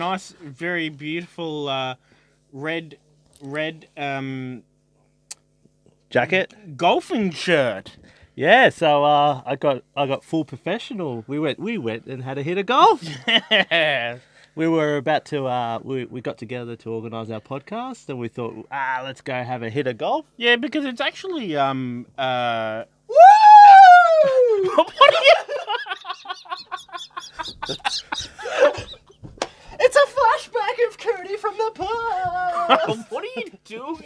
nice, very beautiful red jacket. golfing shirt. Yeah, so I got full professional. We went and had a hit of golf. Yeah. We were about to we got together to organise our podcast, and we thought, let's go have a hit of golf. Yeah, because it's actually Woo! what are you? It's a flashback of Cody from the past. What are you doing?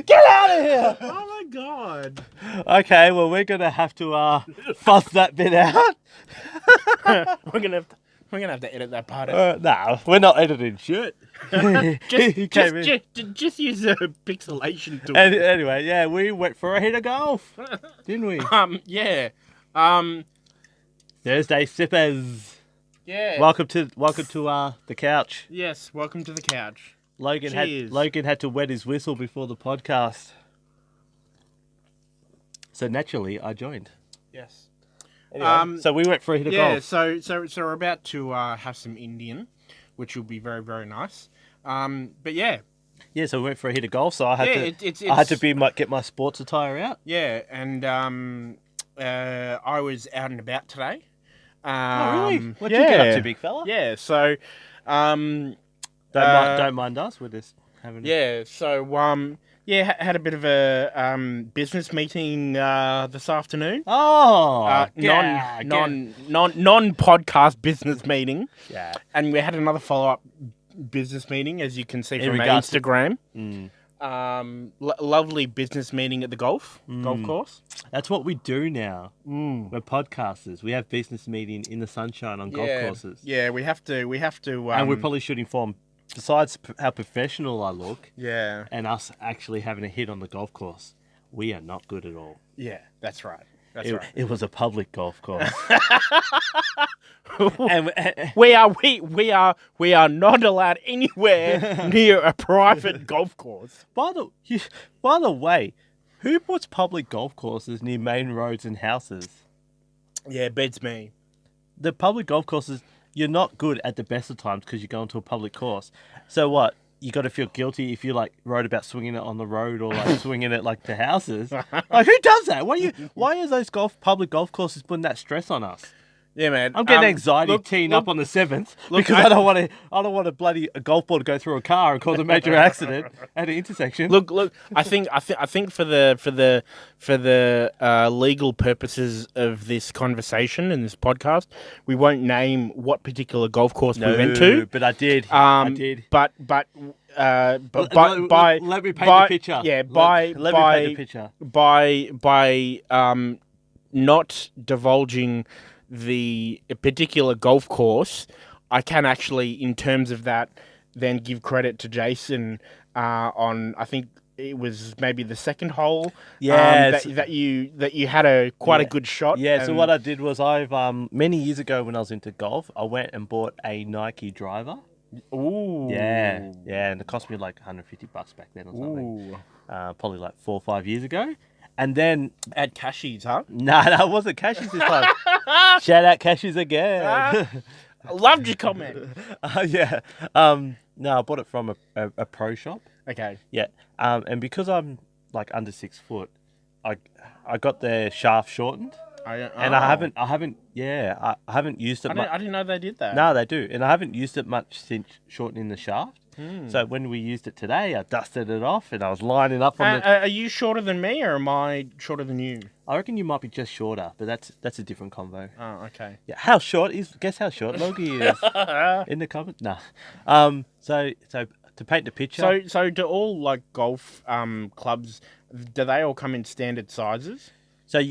Get out of here! Oh my god. Okay, well we're gonna have to fuss that bit out. We're gonna have to edit that part out. No, we're not editing shit. Just use a pixelation tool. Anyway, yeah, we went for a hit of golf, didn't we? Yeah. Thursday sippers. Yeah. Welcome to the couch. Yes, welcome to the couch. Logan Cheers. had to wet his whistle before the podcast, so naturally I joined. Yes. Anyway, so we went for a hit of golf. So we're about to have some Indian, which will be very, very nice. But yeah. Yeah, so we went for a hit of golf. So I had I had to get my sports attire out. Yeah, and I was out and about today. Oh really? What'd you get up to, big fella? Yeah, so don't mind us. We're just having. Yeah, so had a bit of a business meeting this afternoon. Oh, non-podcast business meeting. Yeah, and we had another follow-up business meeting, as you can see from our regards Instagram. Lovely business meeting at the golf course. That's what we do now. We're podcasters. We have business meeting in the sunshine on golf courses. Yeah, we have to. And we probably should inform, besides how professional I look, Yeah. and us actually having a hit on the golf course, we are not good at all. Yeah, that's right. It was a public golf course. And we are not allowed anywhere near a private golf course. By the way, who puts public golf courses near main roads and houses? Yeah, beats me. The public golf courses, you're not good at the best of times because you're going to a public course. So what? You got to feel guilty if you wrote about swinging it on the road or swinging it to houses. Who does that? Why is those public golf courses putting that stress on us? Yeah, man. I'm getting anxiety teeing up on the 7th because I don't want a bloody golf ball to go through a car and cause a major accident at an intersection. Look. I think for the legal purposes of this conversation and this podcast, we won't name what particular golf course we went to. But I did. But let me paint the picture. Yeah. Let me paint the picture. By not divulging the particular golf course, I can actually, in terms of that, then give credit to Jason on, I think it was maybe the second hole. Yeah, that you had quite a good shot. Yeah. So what I did was many years ago when I was into golf, I went and bought a Nike driver. Ooh. Yeah, and it cost me like $150 back then or something. Probably 4 or 5 years ago. And then at Cashies, huh? No, that wasn't Cashies this time. Shout out Cashies again. I loved your comment. Yeah. No, I bought it from a pro shop. Okay. Yeah. And because I'm under 6 foot, I got the shaft shortened. And I haven't used it much. I didn't know they did that. No, they do. And I haven't used it much since shortening the shaft. So when we used it today, I dusted it off and I was lining up on the... Are you shorter than me or am I shorter than you? I reckon you might be just shorter, but that's a different convo. Oh, okay. Yeah, guess how short Logie is? In the comments? No. So to paint the picture... So do all golf clubs, do they all come in standard sizes? So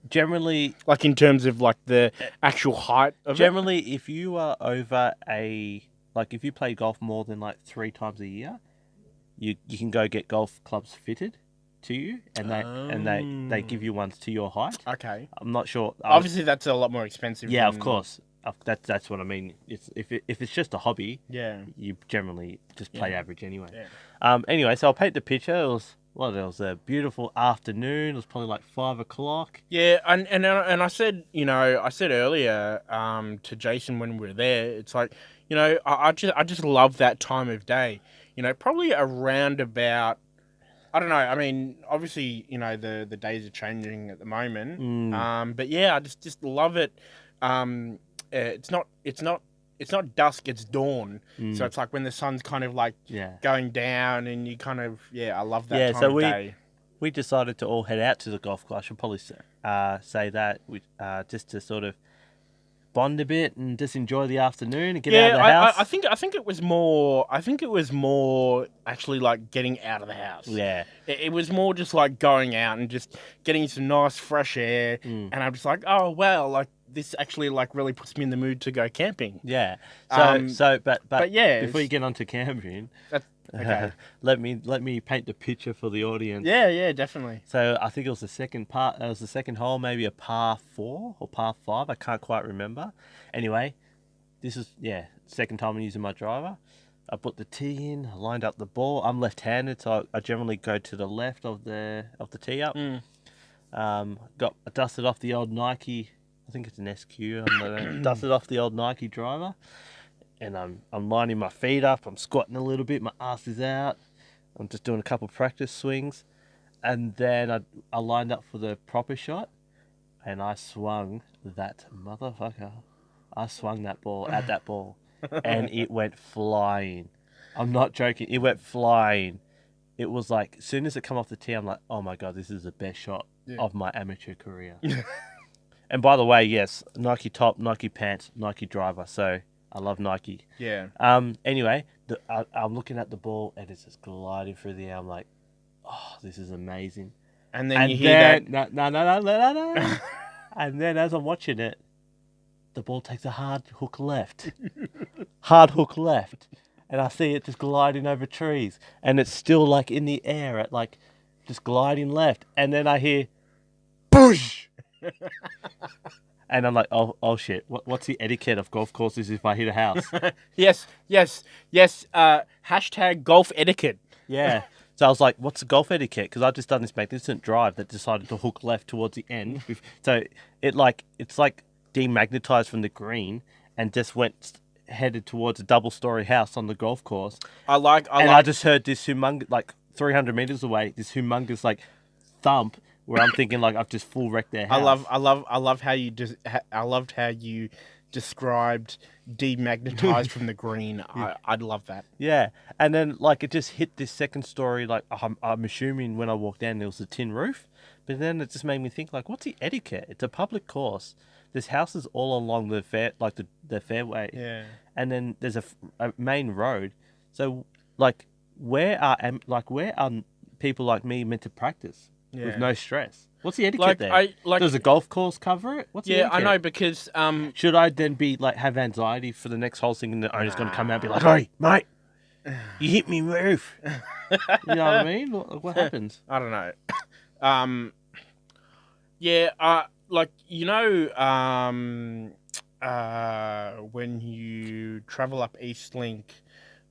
generally... in terms of the actual height of generally, if you are over if you play golf more than 3 times a year, you can go get golf clubs fitted to you, and they give you ones to your height. Okay. I'm not sure. Obviously, that's a lot more expensive. Yeah, of course. That's what I mean. If it's just a hobby, yeah, you generally just play average anyway. Yeah. Anyway, so I'll paint the picture. It What else? A beautiful afternoon. It was probably like 5 o'clock. Yeah, and I said, I said earlier to Jason when we were there, it's like, I just love that time of day. Probably around about, I don't know. I mean, obviously, the days are changing at the moment. But yeah, I just love it. It's not dusk, it's dawn. So it's like when the sun's kind of like going down, and you kind of I love that time of day. We decided to all head out to the golf course. I should probably say that just to sort of bond a bit and just enjoy the afternoon and get out of the house. I think it was more. I think it was more actually like getting out of the house. Yeah, it was more just like going out and just getting some nice fresh air. And I'm just like, oh well, like this actually like really puts me in the mood to go camping. Yeah. But yeah, before you get onto camping, okay. let me paint the picture for the audience. Yeah, definitely. So I think it was the second part. It was the second hole, maybe a par 4 or par 5. I can't quite remember. Anyway, this is second time I'm using my driver. I put the tee in. I lined up the ball. I'm left-handed, so I generally go to the left of the tee up. I dusted off the old Nike. I think it's an SQ. Dusted off the old Nike driver. And I'm lining my feet up. I'm squatting a little bit. My ass is out. I'm just doing a couple practice swings. And then I lined up for the proper shot. And I swung that motherfucker. I swung that ball at that ball. And it went flying. I'm not joking. It went flying. It was like, as soon as it come off the tee, I'm like, oh my God, this is the best shot of my amateur career. And by the way, yes, Nike top, Nike pants, Nike driver. So I love Nike. Yeah. Anyway, I'm looking at the ball and it's just gliding through the air. I'm like, oh, this is amazing. And then you hear that. No. And then as I'm watching it, the ball takes a hard hook left. And I see it just gliding over trees. And it's still like in the air at like just gliding left. And then I hear, boosh! And I'm like, oh shit! What's the etiquette of golf courses if I hit a house? Yes. Hashtag golf etiquette. Yeah. So I was like, what's the golf etiquette? Because I've just done this magnificent drive that decided to hook left towards the end. So it's like demagnetized from the green and just headed towards a double-story house on the golf course. I just heard this humongous, like 300 meters away, this humongous like thump. Where I'm thinking like I've just full wrecked their house. I loved how you described demagnetized from the green. I'd love that. Yeah, and then like it just hit this second story. Like I'm assuming when I walked down there was a tin roof, but then it just made me think like, what's the etiquette? It's a public course. There's houses all along the the fairway. Yeah, and then there's a main road. So like where are people like me meant to practice? Yeah. With no stress. What's the etiquette there? Does a golf course cover it? What's the etiquette? I know because should I then be like have anxiety for the next hole thinking the owner's going to come out and be like, "Hey, mate, you hit me roof." You know what I mean? What happens? I don't know. When you travel up East Link,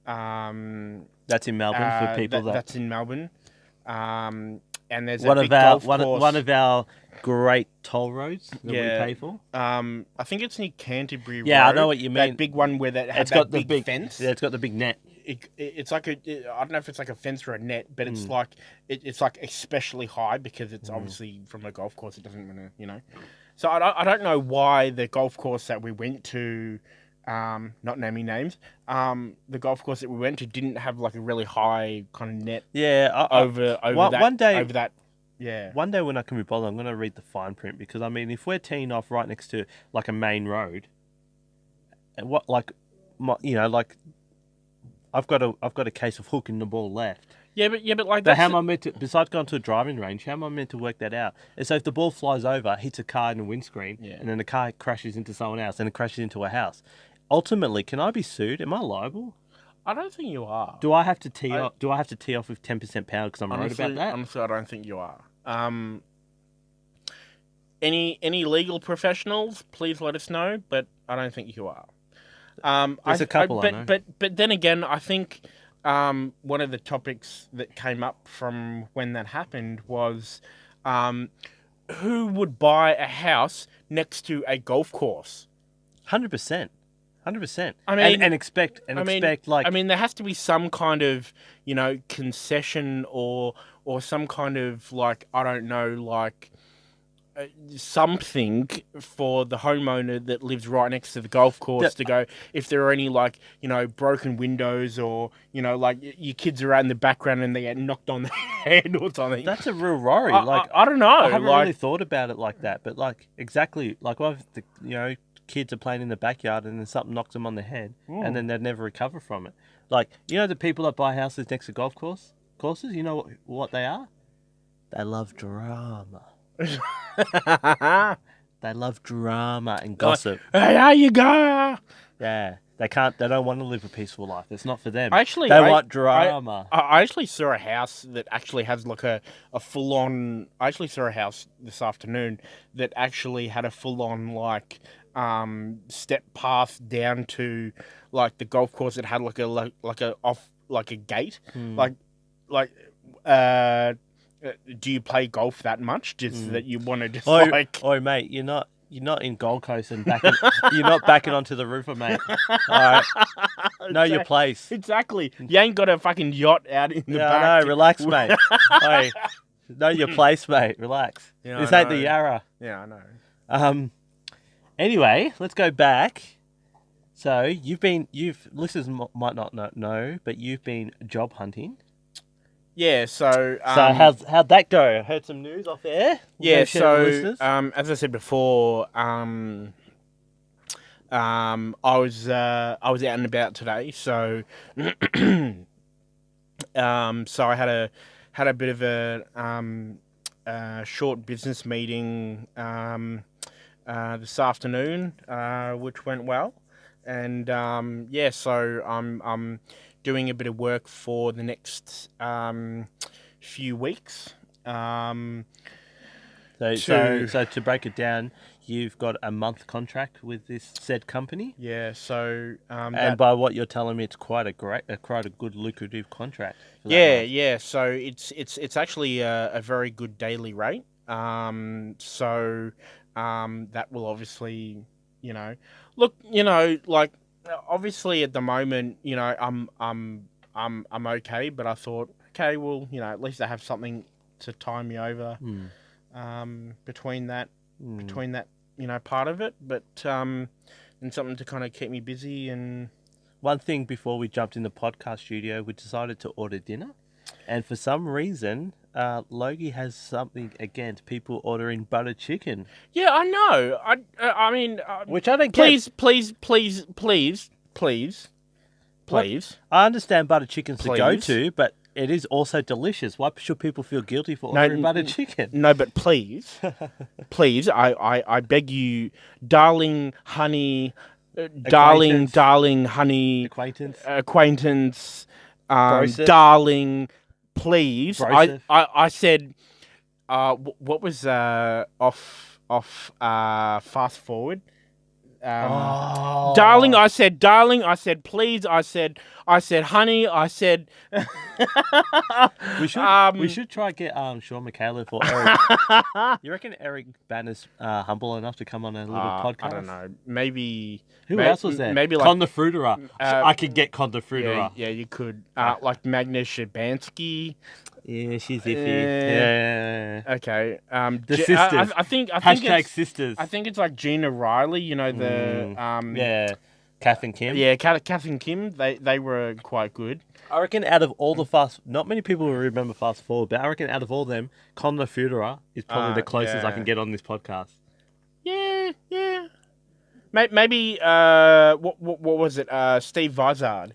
that's in Melbourne for people that's in Melbourne. And there's one a big golf course. One of our great toll roads that we pay for. I think it's near Canterbury Road. Yeah, I know what you mean. That big one where it's got the big fence. Yeah, it's got the big net. It's like I don't know if it's like a fence or a net, but it's like it's like especially high because it's obviously from a golf course. It doesn't want to, So I don't know why the golf course that we went to, not naming names, the golf course that we went to didn't have like a really high kind of net. Yeah, over that. Yeah. One day when I can be bothered, I'm going to read the fine print because I mean, if we're teeing off right next to like a main road, and I've got a case of hooking the ball left. Yeah, but like how am I meant to? Besides going to a driving range, how am I meant to work that out? And so if the ball flies over, hits a car in the windscreen, and then the car crashes into someone else, and it crashes into a house. Ultimately, can I be sued? Am I liable? I don't think you are. Do I have to tee off? Do I have to tee off with 10% power because I'm worried about that? Honestly, I don't think you are. Any legal professionals, please let us know. But I don't think you are. There's a couple, I know. But then again, I think one of the topics that came up from when that happened was, who would buy a house next to a golf course? 100%. 100%. I mean, and expect like I mean, there has to be some kind of, concession or some kind of like, I don't know, like something for the homeowner that lives right next to the golf course to go, if there are any like, broken windows or, like your kids are out in the background and they get knocked on the head or something. that's a real worry. I don't know. I haven't like, really thought about it like that, but like exactly like what if the kids are playing in the backyard and then something knocks them on the head and then they'd never recover from it. Like the people that buy houses next to golf courses, you know what they are? They love drama. They love drama and gossip. Hey, how you go? Yeah, they don't want to live a peaceful life. It's not for them. They want drama. I actually saw a house that actually has like a full-on... I actually saw a house this afternoon that actually had a full-on like step path down to like the golf course. It had like a gate. Do you play golf that much? Just that you want to just Oh, mate, you're not in Gold Coast and you're not backing onto the roofer, mate. All right, know your place. Exactly. You ain't got a fucking yacht out in the back. No, relax, mate. Hey, know your place, mate. Relax. Yeah, this ain't the Yarra. Yeah, I know. Anyway, let's go back. So listeners might not know, but you've been job hunting. Yeah, so... how'd that go? I heard some news off air. Yeah, so as I said before, I was out and about today, so so I had a bit of a short business meeting this afternoon, which went well, and so I'm doing a bit of work for the next few weeks. So to break it down, you've got a month contract with this said company. Yeah. So and by what you're telling me, it's quite a good lucrative contract. Yeah. So it's actually a very good daily rate. So that will obviously, look, like. Obviously, at the moment, I'm okay, but I thought, okay, well, at least I have something to tie me over between that, part of it, but and something to kind of keep me busy. And one thing before we jumped in the podcast studio, we decided to order dinner, and for some reason, Logie has something against people ordering butter chicken. Yeah, I know. I mean, which I don't get. Please. I understand butter chicken's the go-to, but it is also delicious. Why should people feel guilty for ordering butter chicken? No, but please, I beg you, darling honey, darling honey, acquaintance, darling. Please, I said, what was fast forward? Darling, I said, please, I said, honey, I said. we should try get Sean McCaleb or Eric. You reckon Eric Banner's humble enough to come on a little podcast? I don't know. Maybe. Who else was there? Maybe like Con the Fruiterer. I could get Con the Fruiterer. Yeah, you could. Like Magnus Shabansky. Yeah, she's iffy. Yeah. Okay. The sisters. I think Hashtag sisters. I think it's like Gina Riley. Yeah. Kath and Kim. Yeah, Kath and Kim. They were quite good. I reckon out of all the not many people will remember Fast Forward, but I reckon out of all them, Con the Fruiterer is probably the closest I can get on this podcast. Yeah. Maybe what was it? Steve Vizard.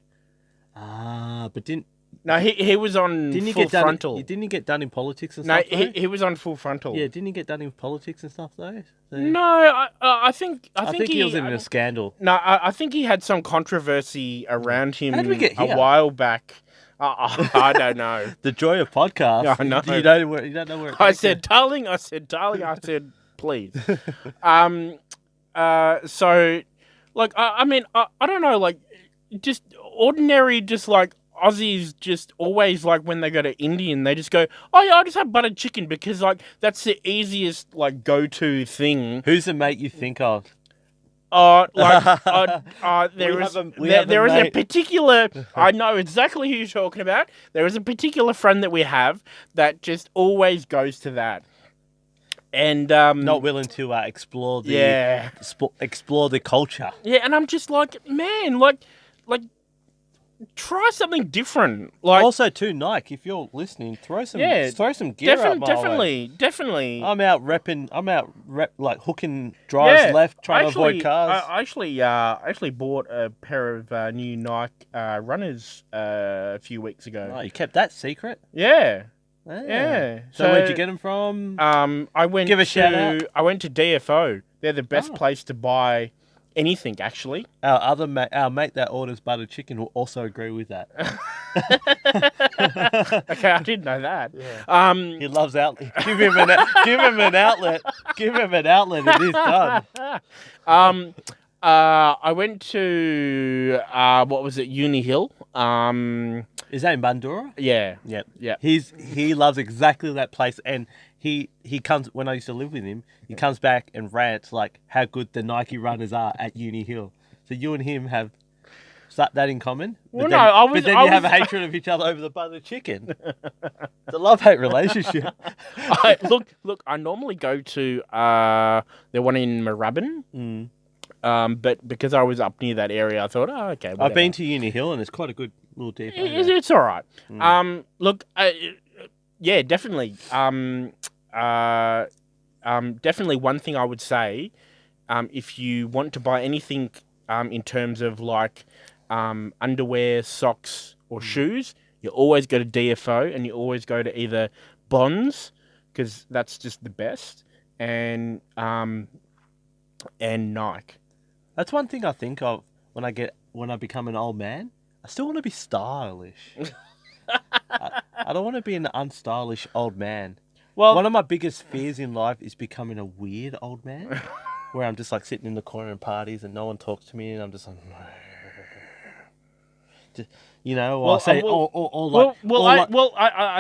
But didn't. No, he was on Full Frontal. Didn't he get done in politics and stuff? No, he was on Full Frontal. Yeah, didn't he get done in politics and stuff though? So... No, I think he was in a scandal. No, I think he had some controversy around him How did we get here? A while back. I don't know. The joy of podcast. I know. You don't know where. I said, darling. I said, please. So, like, I mean, I don't know, like, just ordinary, just like. Aussies just always, like, when they go to Indian, they just go, oh yeah, I just have buttered chicken because, like, that's the easiest, like, go-to thing. Who's the mate you think of? There We is have a- we there, have a there is a mate. particular. I know exactly who you're talking about. There is a particular friend that we have that just always goes to that, and Not willing to explore the yeah, explore the culture. yeah, and I'm just like, man, like try something different, like Also, too, Nike, if you're listening, throw some gear out my way. definitely. I'm out like hooking drives left, trying to avoid cars. I actually bought a pair of new Nike runners a few weeks ago. Oh, you kept that secret? Yeah. Ah. Yeah. So where'd you get them from? I went Give a shout out. I went to DFO. They're the best Oh. place to buy anything, actually. Our mate that orders buttered chicken will also agree with that. Okay, I didn't know that. He loves outlet. Give him an outlet. Give him an outlet. It is done. I went to what was it, Uni Hill? Is that in Bandura? Yeah. Yep. Yeah. He loves exactly that place, and he comes when I used to live with him. He comes back and rants like how good the Nike runners are at Uni Hill. So you and him have that in common. Well, no, I was. But then I you have a was- hatred of each other over the buttered chicken. It's a love-hate relationship. Look. I normally go to the one in Moorabbin. But because I was up near that area, I thought, oh, okay. I've whatever. been to Uni Hill, and it's quite a good little depot. It's all right. Look, yeah, definitely. Definitely one thing I would say, if you want to buy anything, in terms of like, underwear, socks, or shoes, you always go to DFO, and you always go to either Bonds, because that's just the best, and Nike. That's one thing I think of when I become an old man. I still want to be stylish. I don't want to be an unstylish old man. Well, One of my biggest fears in life is becoming a weird old man, where I'm just like sitting in the corner in parties and no one talks to me, and I'm just like, just, or I say, I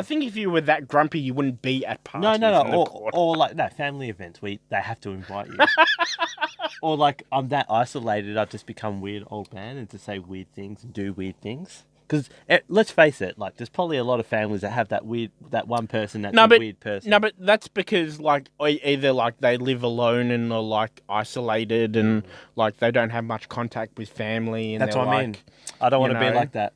think if you were that grumpy, you wouldn't be at parties. no, or like family events where they have to invite you, or like I'm that isolated, I've just become weird old man and to say weird things and do weird things. Because let's face it, like there's probably a lot of families that have that one person that's a weird person. No, but that's because like either like they live alone and are like isolated and like they don't have much contact with family. And That's they're what I mean. like, I don't want to be know. like that.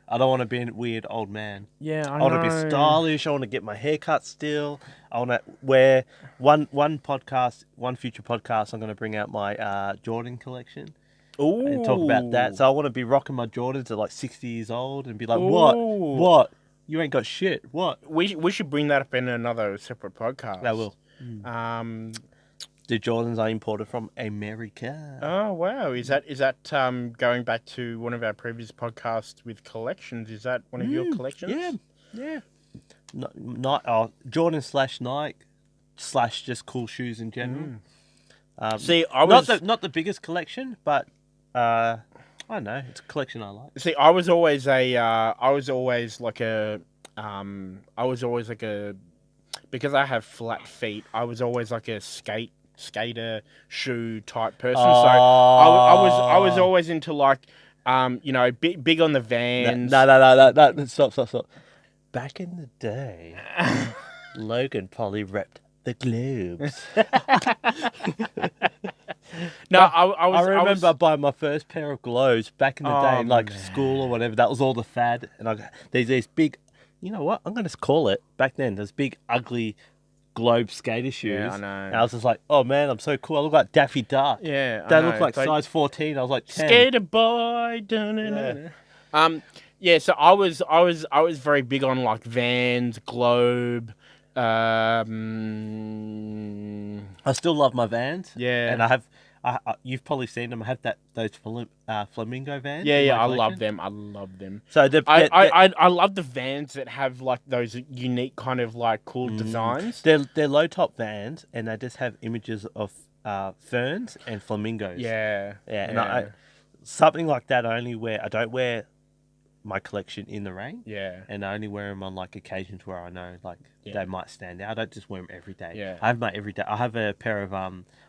I don't want to be a weird old man. Yeah, I want to be stylish. I want to get my hair cut still. I want to wear one future podcast. I'm going to bring out my Jordan collection. Ooh. And talk about that. So I want to be rocking my Jordans at like 60 years old and be like, Ooh. what? You ain't got shit. What? We should bring that up in another separate podcast. I will. The Jordans are imported from America. Oh wow! Is that going back to one of our previous podcasts with collections? Is that one of your collections? Yeah. Jordan / Nike / just cool shoes in general. See, I was not the biggest collection, but I don't know. It's a collection I like. See, I was always because I have flat feet. I was always like a skater shoe type person. So I was always into like, big on the Vans. No. Stop. Back in the day, Logan probably repped the Globes. No, I remember buying my first pair of Globes back in the day, in like school or whatever. That was all the fad. And there's these big, you know what? I'm going to call it back then. There's big, ugly Globe skater shoes. Yeah, I know. And I was just like, oh man, I'm so cool. I look like Daffy Duck. Yeah, They look like size 14. I was like 10. Skater boy. Yeah. So I was very big on like Vans, Globe. I still love my Vans. Yeah. And I have, you've probably seen them. I have those flamingo Vans. Yeah, I love them. So I love the Vans that have like those unique kind of like cool designs. They're low top Vans, and they just have images of ferns and flamingos. Yeah. And something like that I only wear. I don't wear my collection in the rain. Yeah. And I only wear them on like occasions where I know like they might stand out. I don't just wear them every day. Yeah. I have my everyday. I have a pair of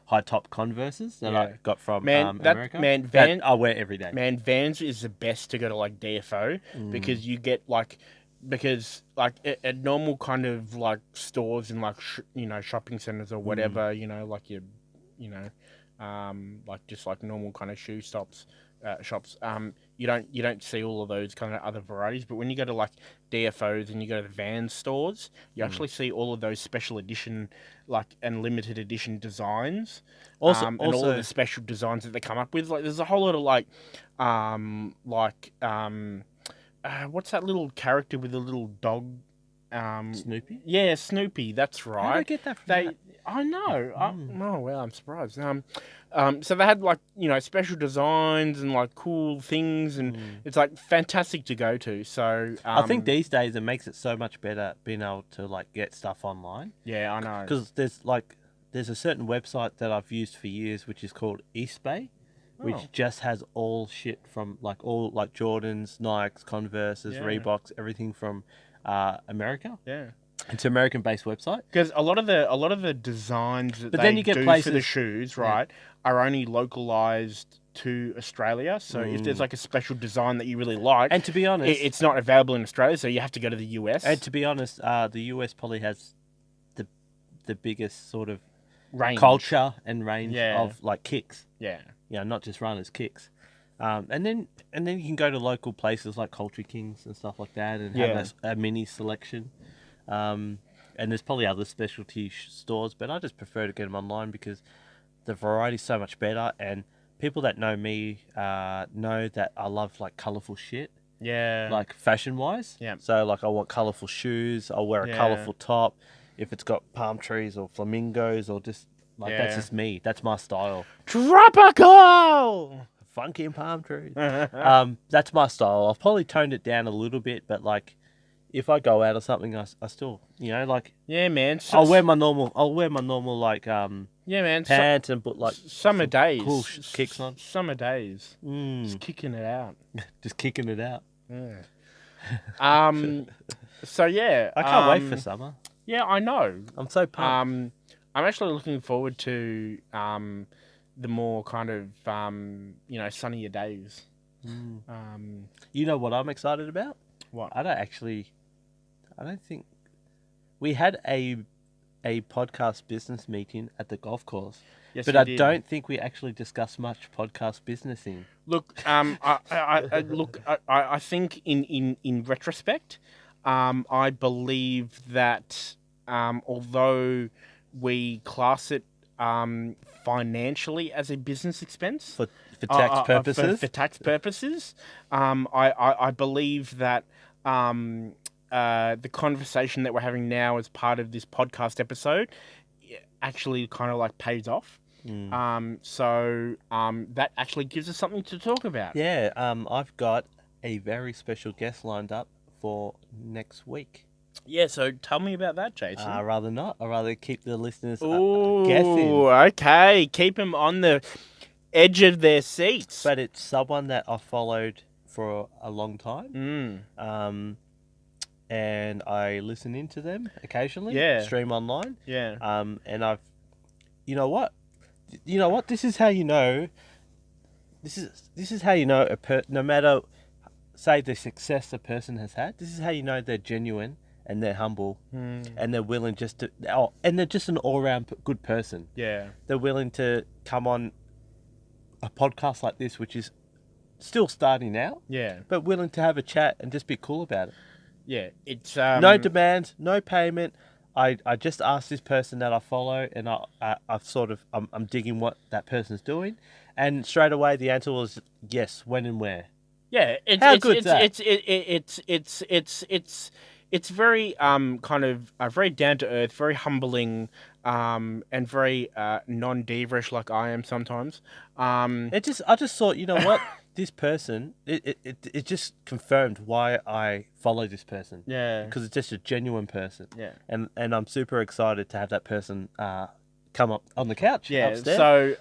high top Converses that I got from America. Vans I wear every day. Man, Vans is the best to go to like DFO because you get like at normal kind of like stores and like shopping centers or whatever, like your like just like normal kind of shoe shops, you don't see all of those kind of other varieties. But when you go to like DFOs and you go to the Vans stores, you actually see all of those special edition and limited edition designs. And all of the special designs that they come up with. Like there's a whole lot of what's that little character with the little dog? Snoopy? Yeah, Snoopy. That's right. How did I get that from that? I know. Oh, well, I'm surprised. So they had special designs and like cool things, and it's like fantastic to go to. So I think these days it makes it so much better being able to like get stuff online. Yeah, I know. Because there's a certain website that I've used for years, which is called Eastbay, which just has all shit from all Jordans, Nikes, Converses, Reeboks, everything from America. Yeah. It's an American-based website. Because a lot of the designs that then you get do places for the shoes, right, are only localized to Australia. So if there's like a special design that you really like, and to be honest, it's not available in Australia, so you have to go to the US. And to be honest, the US probably has the biggest sort of range. Culture and range of like kicks. Yeah. Not just runners, kicks. And then you can go to local places like Culture Kings and stuff like that, and have a mini selection. And there's probably other specialty stores, but I just prefer to get them online because the variety's so much better. And people that know me know that I love like colourful shit. Yeah. Like fashion wise. Yeah. So like I want colourful shoes. I'll wear a colourful top. If it's got palm trees or flamingos or just that's just me. That's my style. Tropical. Funky and palm trees. That's my style. I've probably toned it down a little bit, but like if I go out or something, I still yeah, man. I'll wear my normal like man pants and put like summer days cool kicks on. Summer days. Just kicking it out. Just kicking it out. Yeah. So yeah, I can't wait for summer. Yeah, I know. I'm so pumped. I'm actually looking forward to the more kind of sunnier days. You know what I'm excited about? What? I don't think we had a podcast business meeting at the golf course. Yes, but I don't think we actually discussed much podcast businessing. Look, I think in retrospect, I believe that although we class it financially as a business expense for tax purposes, for tax purposes, I believe that the conversation that we're having now as part of this podcast episode actually kind of like pays off. So that actually gives us something to talk about. Yeah, I've got a very special guest lined up for next week. Yeah, so tell me about that, Jason. I'd rather not. I'd rather keep the listeners guessing. Okay. Keep them on the edge of their seats. But it's someone that I've followed for a long time. And I listen into them occasionally. Yeah. Stream online. Yeah. And I've... You know what? This is how you know... This is how you know no matter... Say the success a person has had. This is how you know they're genuine and they're humble and they're willing just to... and they're just an all-round good person. Yeah. They're willing to come on a podcast like this, which is still starting out. Yeah. But willing to have a chat and just be cool about it. Yeah. It's... no demands, no payment. I just asked this person that I follow and I'm digging what that person's doing. And straight away the answer was yes, when and where. Yeah, it's very kind of very down to earth, very humbling, and very non-diva-ish like I am sometimes. I just thought, you know what, this person, it just confirmed why I follow this person. Yeah, because it's just a genuine person. Yeah, and I'm super excited to have that person come up on the couch. Yeah, upstairs. so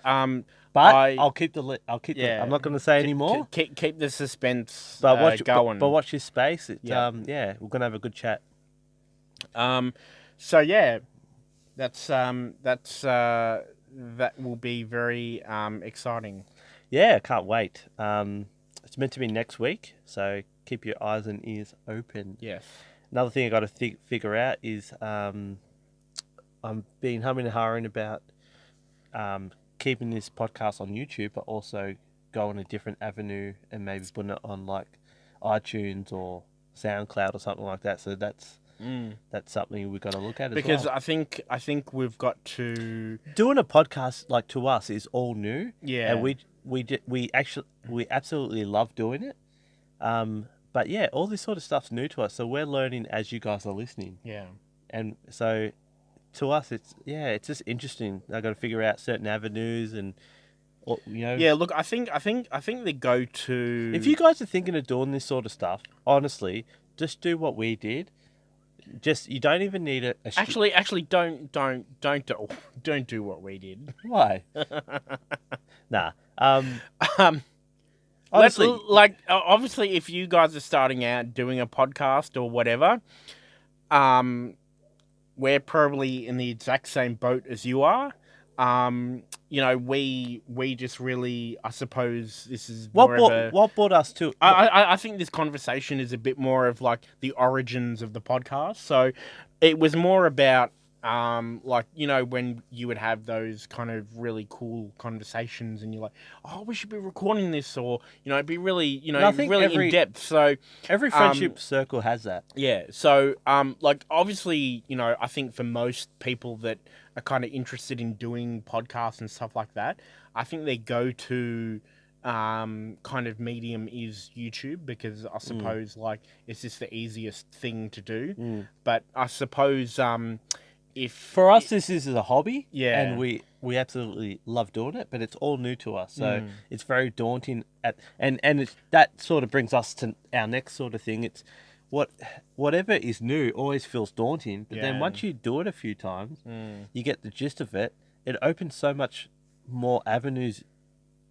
But I I'll keep the. yeah. I'm not going to say any more. Keep the suspense But watch, going. but watch this space. Yeah. Yeah, we're gonna have a good chat. So yeah, that will be very exciting. Yeah, I can't wait. It's meant to be next week, so keep your eyes and ears open. Yes. Another thing I got to figure out is I'm being humming and hawing about keeping this podcast on YouTube, but also going a different avenue and maybe putting it on like iTunes or SoundCloud or something like that. So that's something we've got to look at Because as well. I think we've got to Doing a podcast like to us is all new. Yeah. And we absolutely love doing it. But yeah, all this sort of stuff's new to us, so we're learning as you guys are listening. Yeah. And so to us, it's just interesting. I got to figure out certain avenues and, Yeah, look, I think the go-to. If you guys are thinking of doing this sort of stuff, honestly, just do what we did. Just you don't even need a Actually, don't do what we did. Why? Nah. Honestly, obviously, if you guys are starting out doing a podcast or whatever, we're probably in the exact same boat as you are. We just really, I suppose this is what brought us to. I think this conversation is a bit more of like the origins of the podcast. So it was more about when you would have those kind of really cool conversations and you're like, oh, we should be recording this, or it'd be really really in depth. So every friendship circle has that. Yeah. So obviously, I think for most people that are kind of interested in doing podcasts and stuff like that, I think their go-to kind of medium is YouTube, because I suppose it's just the easiest thing to do. But I suppose if for us this is a hobby, yeah, and we absolutely love doing it, but it's all new to us, so it's very daunting. That sort of brings us to our next sort of thing. It's whatever is new always feels daunting, but then once you do it a few times, you get the gist of it. It opens so much more avenues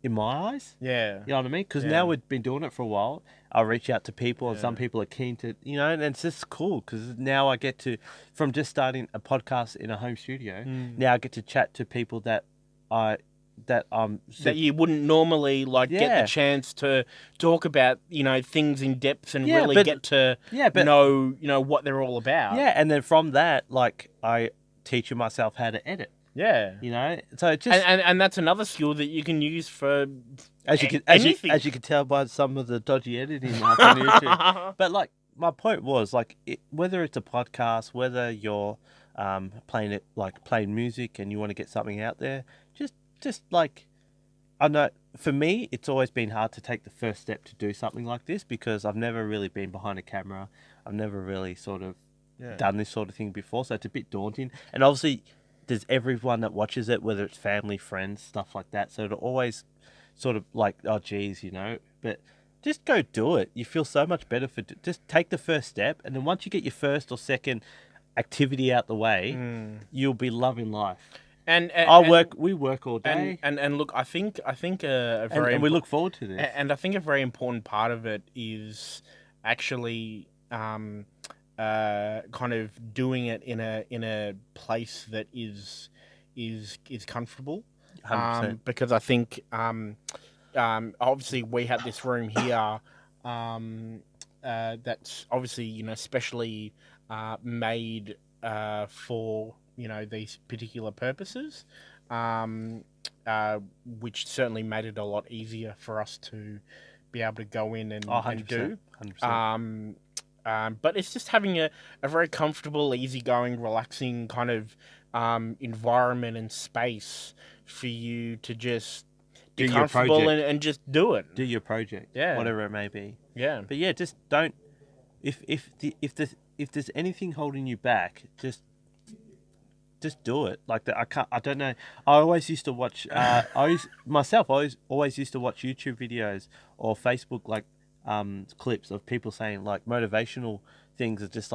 in my eyes. Yeah. You know what I mean? Because now we've been doing it for a while. I reach out to people and some people are keen to, and it's just cool because now I get to, from just starting a podcast in a home studio, now I get to chat to people that you wouldn't normally get the chance to talk about, things in depth and really get to know what they're all about. Yeah, and then from that, I teach myself how to edit. Yeah. So it just and that's another skill that you can use for as you can tell by some of the dodgy editing on YouTube. But my point was whether it's a podcast, whether you're playing music and you want to get something out there, just I know for me it's always been hard to take the first step to do something like this because I've never really been behind a camera. I've never really sort of done this sort of thing before, so it's a bit daunting. And obviously there's everyone that watches it, whether it's family, friends, stuff like that. So it'll always sort of oh, geez, But just go do it. You feel so much better just take the first step. And then once you get your first or second activity out the way, you'll be loving life. And we work all day. And look, I think a very and we look forward to this. And I think a very important part of it is actually kind of doing it in a place that is comfortable. 100%. Because I think obviously we have this room here that's obviously specially made for these particular purposes, which certainly made it a lot easier for us to be able to go in and do. 100%. But it's just having a very comfortable, easygoing, relaxing kind of environment and space for you to just be comfortable and just do it. Do your project, whatever it may be. Yeah. But yeah, just don't. If there's anything holding you back, just do it. I don't know. I always used to watch. I always used to watch YouTube videos or Facebook clips of people saying motivational things. Are just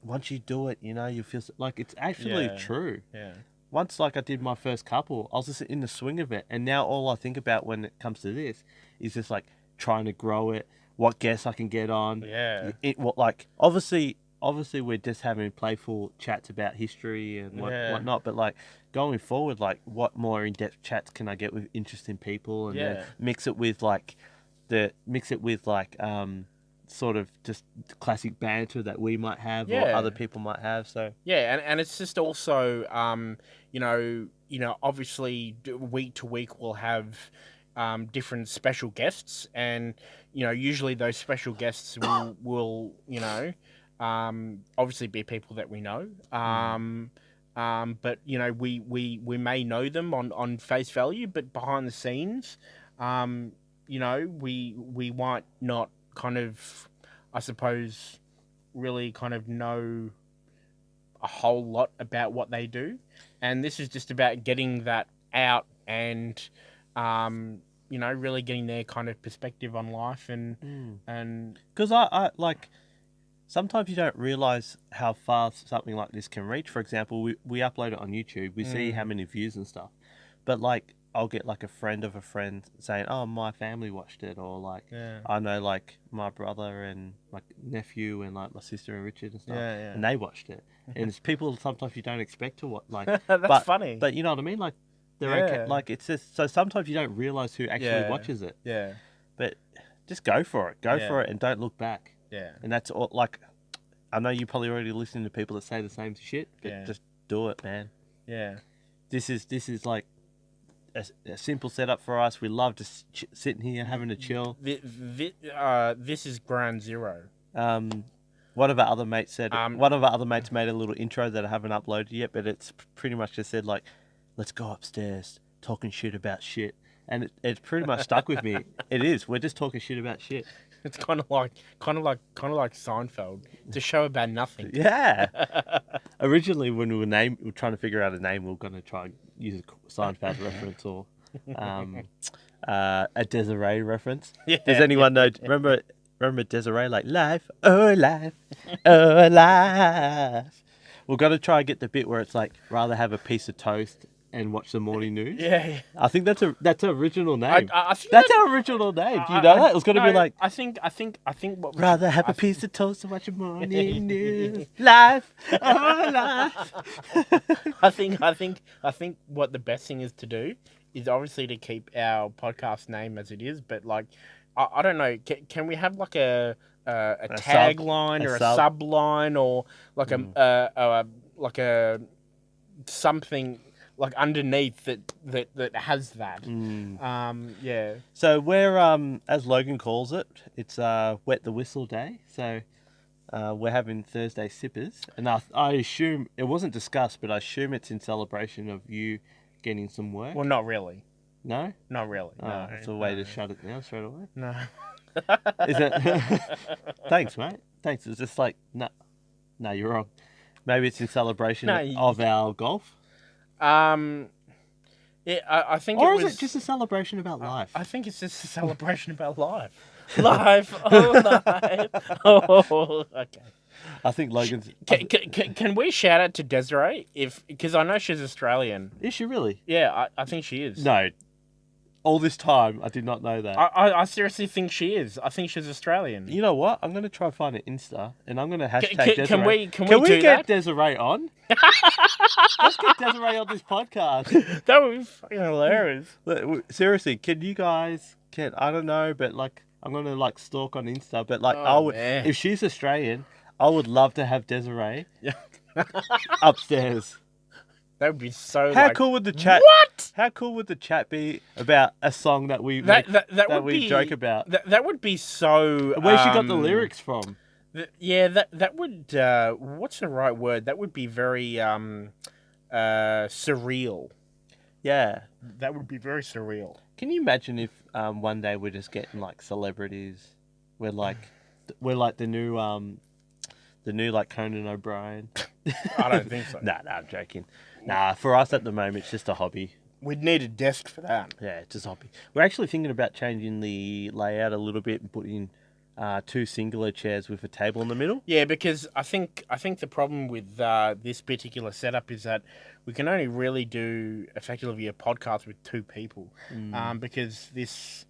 once you do it, you feel it's actually true. Yeah. once like I did my first couple, I was just in the swing of it, and now all I think about when it comes to this is just like trying to grow it, what guests I can get on. Yeah. What like obviously we're just having playful chats about history and whatnot, but like going forward, like what more in-depth chats can I get with interesting people, and then mix it with like sort of just classic banter that we might have or other people might have. So and it's just also obviously week to week we'll have different special guests, and usually those special guests will obviously be people that we know. But we may know them on face value, but behind the scenes, we might not kind of, I suppose, really kind of know a whole lot about what they do. And this is just about getting that out and, really getting their kind of perspective on life and because I like, sometimes you don't realize how far something like this can reach. For example, we upload it on YouTube, we see how many views and stuff, but like I'll get like a friend of a friend saying, "Oh, my family watched it," or like I know like my brother and my nephew and like my sister and Richard and stuff, and they watched it. And it's people sometimes you don't expect to watch. Like that's funny, but you know what I mean? Like they're like it's just so sometimes you don't realize who actually watches it. Yeah, but just go for it, for it, and don't look back. Yeah, and that's all. Like I know you probably already listening to people that say the same shit, but just do it, man. Yeah, this is like a simple setup for us. We love just sitting here having a chill. This is ground zero. One of our other mates said. One of our other mates made a little intro that I haven't uploaded yet, but it's pretty much just said like, "Let's go upstairs, talking shit about shit," and it's pretty much stuck with me. It is. We're just talking shit about shit. It's kind of like Seinfeld. It's a show about nothing. Yeah. Originally, when we were trying to figure out a name, we were going to try and use a Seinfeld reference or a Desiree reference. Yeah. Does anyone know? Remember Desiree? Like life, oh life, oh life. We're going to try and get the bit where it's like rather have a piece of toast and watch the morning news. Yeah. I think that's an original name. I think that's our original name. Do you know that? It was going to be like. I think what. Rather have a piece of toast and watch the morning news. Life, oh life. I think what the best thing is to do is obviously to keep our podcast name as it is, but like, I don't know. Can we have like a tagline or a subline or like a something like underneath that has that. Yeah. So we're as Logan calls it, it's wet the whistle day. So we're having Thursday sippers, and I assume it wasn't discussed, but I assume it's in celebration of you getting some work. Well, not really. No? Not really. No. It's a way to shut it down straight away. No. Is it? Thanks, mate. Thanks. It's just like, no, you're wrong. Maybe it's in celebration of our golf. Yeah, I think or is it just a celebration about life? I think it's just a celebration about life. Life, oh, life. Oh, okay. I think Logan's... Can we shout out to Desiree? Because I know she's Australian. Is she really? Yeah, I think she is. No. All this time, I did not know that. I seriously think she is. I think she's Australian. You know what? I'm going to try and find an Insta, and I'm going to hashtag Desiree. Can we get Desiree on? Let's get Desiree on this podcast. That would be fucking hilarious. Seriously, can you guys... I don't know, but like, I'm going to like stalk on Insta, but like, man. If she's Australian, I would love to have Desiree upstairs. That would be so. How cool would the chat? What? How cool would the chat be about a song that we joke about? That would be so. Where she got the lyrics from? That would. What's the right word? That would be very surreal. Yeah, that would be very surreal. Can you imagine if one day we're just getting like celebrities? We're like the new like Conan O'Brien. I don't think so. Nah, I'm joking. Nah, for us at the moment, it's just a hobby. We'd need a desk for that. Yeah, it's just a hobby. We're actually thinking about changing the layout a little bit and putting two singular chairs with a table in the middle. Yeah, because I think the problem with this particular setup is that we can only really do effectively a podcast with two people, because this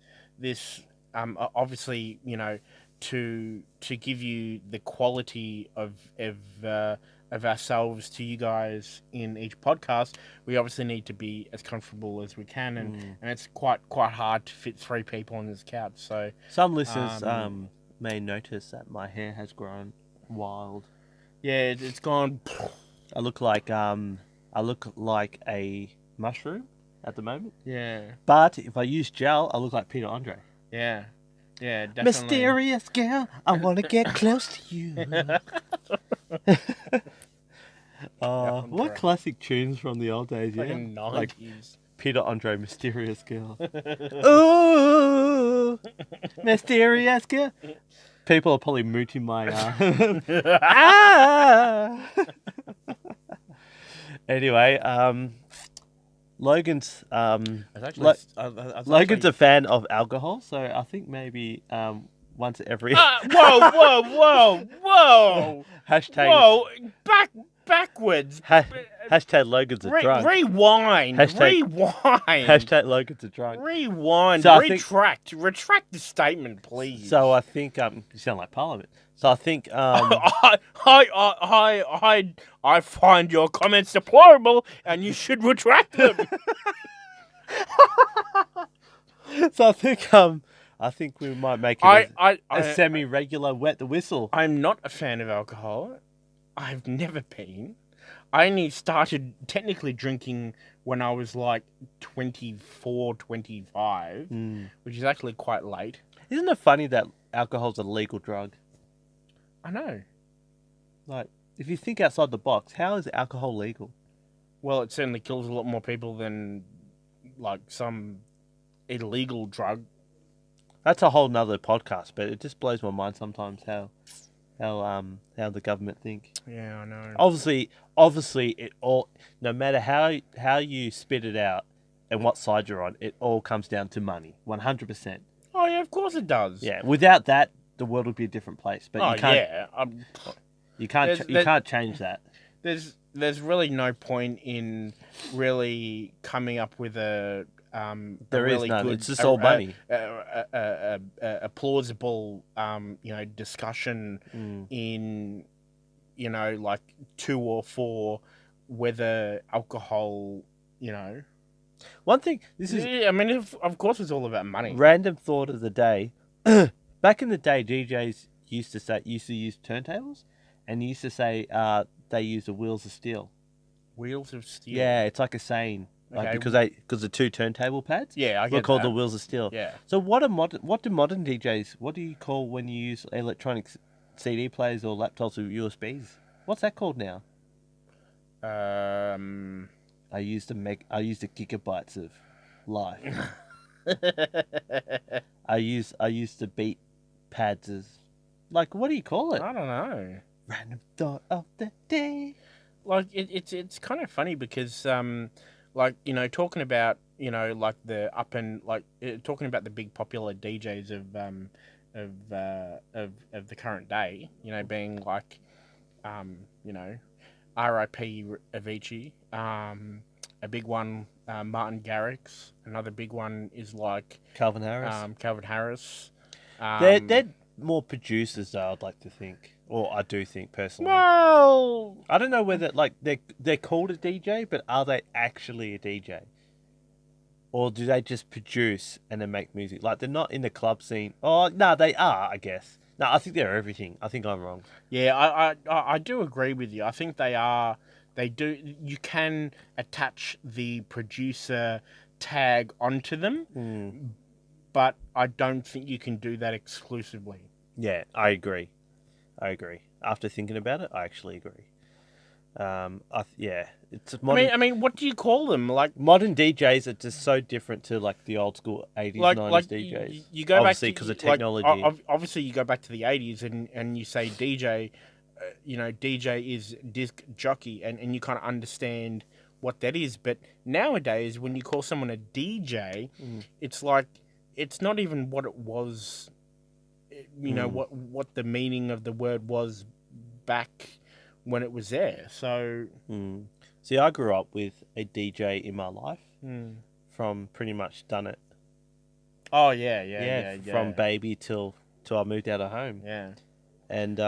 obviously, you know, to give you the quality of ourselves to you guys in each podcast, we obviously need to be as comfortable as we can, and it's quite hard to fit three people on this couch. So Some listeners may notice that my hair has grown wild. yeah, it's gone. I look like a mushroom at the moment. Yeah, But if I use gel, I look like Peter Andre. yeah, definitely. Mysterious girl, I want to get close to you. What classic tunes from the old days, yeah? Fucking 90s. Like Peter Andre, Mysterious Girl. Ooh, Mysterious Girl. People are probably mooting my... Ah! Anyway, Logan's... Logan's a fan of alcohol, so I think maybe once every... Whoa! Hashtag... Whoa! Backwards. Hashtag Logan's a drunk. Rewind. Hashtag Logan's a drunk. Rewind. So Retract the statement, please. So I think you sound like Parliament. So I think I find your comments deplorable, and you should retract them. so I think we might make it a semi-regular wet the whistle. I'm not a fan of alcohol. I've never been. I only started technically drinking when I was like 24, 25, which is actually quite late. Isn't it funny that alcohol's a legal drug? I know. Like, if you think outside the box, how is alcohol legal? Well, it certainly kills a lot more people than like some illegal drug. That's a whole nother podcast, but it just blows my mind sometimes how the government think. Yeah, I know. Obviously, it all, no matter how you spit it out and what side you're on, it all comes down to money, 100%. Oh yeah, of course it does. Yeah, without that, the world would be a different place. But you can't. You can't change that. There's really no point in really coming up with a there really is none. Good, it's just all money. A plausible discussion in like 2 or 4 whether alcohol One thing, this is... I mean, of course it's all about money. Random thought of the day. Back in the day, DJs used to use turntables, and used to say they use the wheels of steel. Wheels of steel? Yeah, it's like a saying. Like, Okay. because the 2 turntable pads? Yeah, I get They're called that. the wheels of steel. Yeah. So what do modern DJs, what do you call when you use electronic CD players or laptops with USBs? What's that called now? I use the gigabytes of life. I use the beat pads as, like, what do you call it? I don't know. Random thought of the day. Like it's kind of funny because like talking about like the talking about the big popular DJs of the current day, being like R.I.P. Avicii, a big one, Martin Garrix. Another big one is like Calvin Harris. Calvin Harris. They're more producers, though, I'd like to think, or I do think personally. Well, I don't know whether like they're called a DJ, but are they actually a DJ? Or do they just produce and then make music? Like, they're not in the club scene. Oh, no, they are, I guess. No, I think they're everything. I think I'm wrong. Yeah, I do agree with you. I think they are. They do. You can attach the producer tag onto them, but I don't think you can do that exclusively. Yeah, I agree. After thinking about it, I actually agree. It's modern. I mean, what do you call them? Like, modern DJs are just so different to like the old school 80s, 90s DJs. You go obviously back because of technology. Obviously, you go back to the 80s and you say DJ. DJ is disc jockey, and you kind of understand what that is. But nowadays, when you call someone a DJ, it's like it's not even what it was. you know, what the meaning of the word was back when it was there. So, See, I grew up with a DJ in my life mm. from pretty much done it. Oh yeah. From baby till I moved out of home. Yeah. And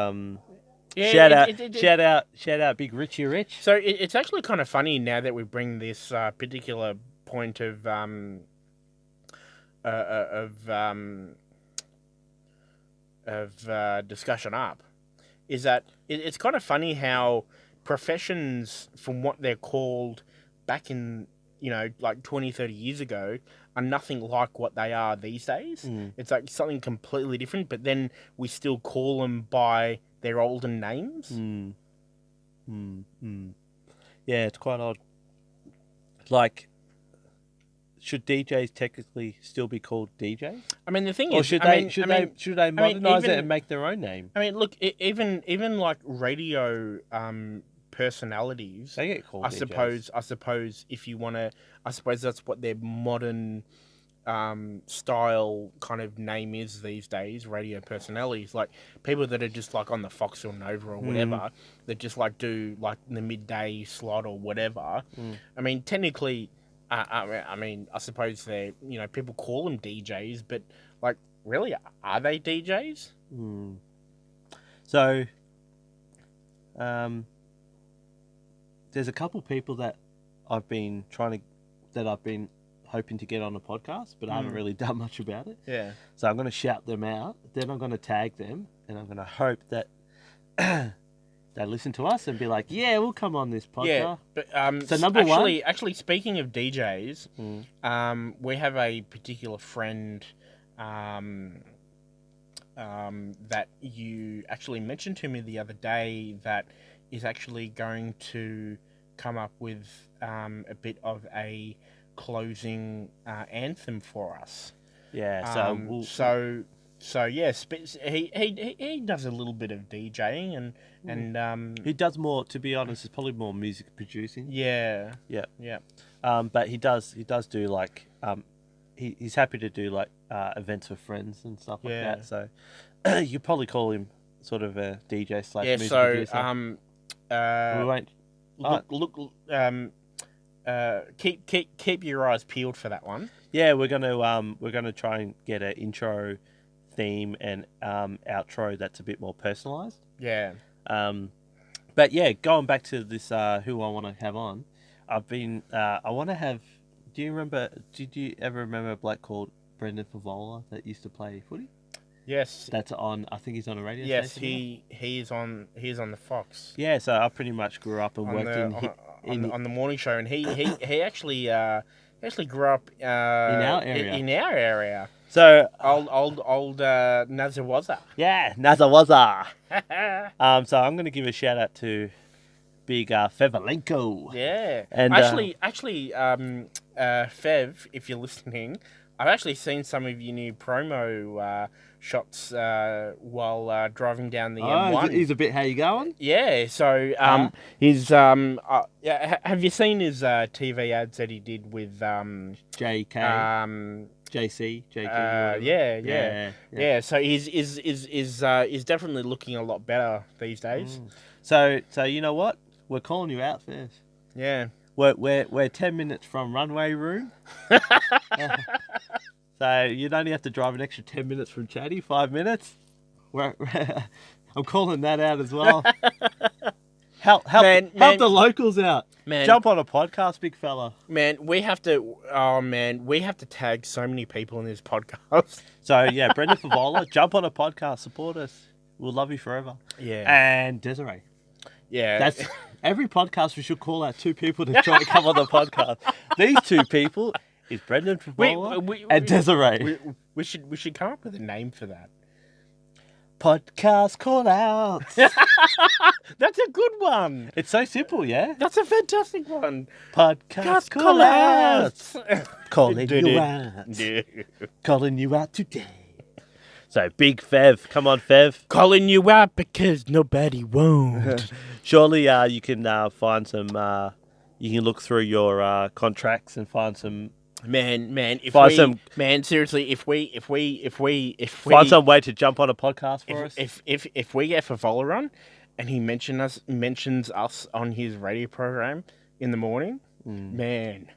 Yeah, shout out, Big Richie Rich. So it's actually kind of funny now that we bring this particular point of discussion up, is that it's kind of funny how professions, from what they're called back in, you know, like 20, 30 years ago, are nothing like what they are these days. It's like something completely different, but then we still call them by their olden names. Yeah, it's quite odd. Like, should DJs technically still be called DJs? I mean, the thing Or is, should I they modernize it and make their own name? I mean, look, even like radio personalities, They get called DJs. I suppose if you want to, I suppose that's what their modern style kind of name is these days. Radio personalities, like people that are just like on the Fox or Nova or whatever, that just like do like the midday slot or whatever. I mean, technically, I mean, I suppose they're, you know, people call them DJs, but like, really, are they DJs? So, there's a couple people that I've been hoping to get on a podcast, but I haven't really done much about it. Yeah. So I'm going to shout them out, then I'm going to tag them, and I'm going to hope that they listen to us and be like, yeah, we'll come on this podcast. Yeah, but so number one, actually, speaking of DJs, we have a particular friend that you actually mentioned to me the other day that is actually going to come up with a bit of a closing anthem for us. Yeah. So yes, he does a little bit of DJing and he does more. To be honest, it's probably more music producing. Yeah. But he does do like he's happy to do like events for friends and stuff like that. So you probably call him sort of a DJ / music producer. We won't. Keep your eyes peeled for that one. Yeah, we're gonna try and get an intro theme and outro that's a bit more personalized. Yeah. But yeah, going back to this, who I want to have on, I want to have. Did you ever remember a bloke called Brendan Favola that used to play footy? Yes. That's on. I think he's on a radio Yes, station. he's on the Fox. Yeah, so I pretty much grew up and worked on the morning show, and he actually grew up in our area. In our area. So old Nazawaza. Yeah, Nazawaza. So I'm gonna give a shout out to big Fevalenko. Yeah. And actually, Fev, if you're listening, I've actually seen some of your new promo shots while driving down the M1. He's a bit. How you going? Yeah. So his have you seen his TV ads that he did with JK? JC, JK. Yeah. So he's definitely looking a lot better these days. So you know what? We're calling you out first. Yeah. We're 10 minutes from runway room. So you'd only have to drive an extra 10 minutes from Chatty, 5 minutes. I'm calling that out as well. Help the locals out. Man. Jump on a podcast, big fella. Man, we have to tag so many people in this podcast. So yeah, Brendan Favola, jump on a podcast, support us. We'll love you forever. Yeah. And Desiree. Yeah. That's every podcast we should call out 2 people to try and come on the podcast. These 2 people is Brendan Favola and Desiree. We should come up with a name for that. Podcast call out. That's a good one. It's so simple, yeah? That's a fantastic one. Podcast call out. Calling you out. Calling you out today. So, Big Fev. Come on, Fev. Calling you out because nobody won't. Surely you can find some... you can look through your contracts and find some Man, seriously, if we Find some way to jump on a podcast for us. if we get Favola on, and he mentions us on his radio program in the morning, man,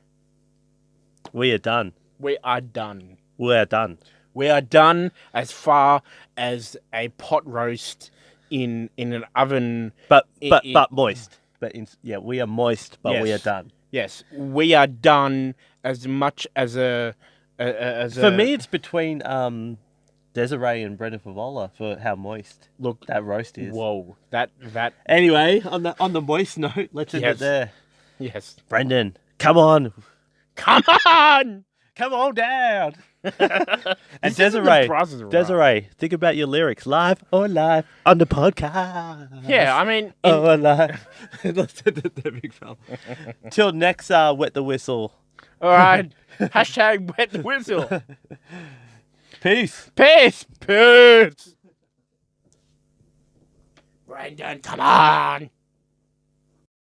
we are done. we are done. We are done. We are done as far as a pot roast in an oven, But moist. But we are moist, but we are Yes. done. Yes, we are done as much as For me, it's between Desiree and Brendan Favola for how moist that roast is. Whoa, that Anyway, on the moist note, let's end Yes. it there. yes. Brendan, come on down. And Desiree, think about your lyrics. Live or live on the podcast. Yeah, I mean, Live. Let's end it there, big fella. Till next Wet the Whistle. all right. Hashtag wet the whistle. Peace. Peace. Peace. Brendan, come on.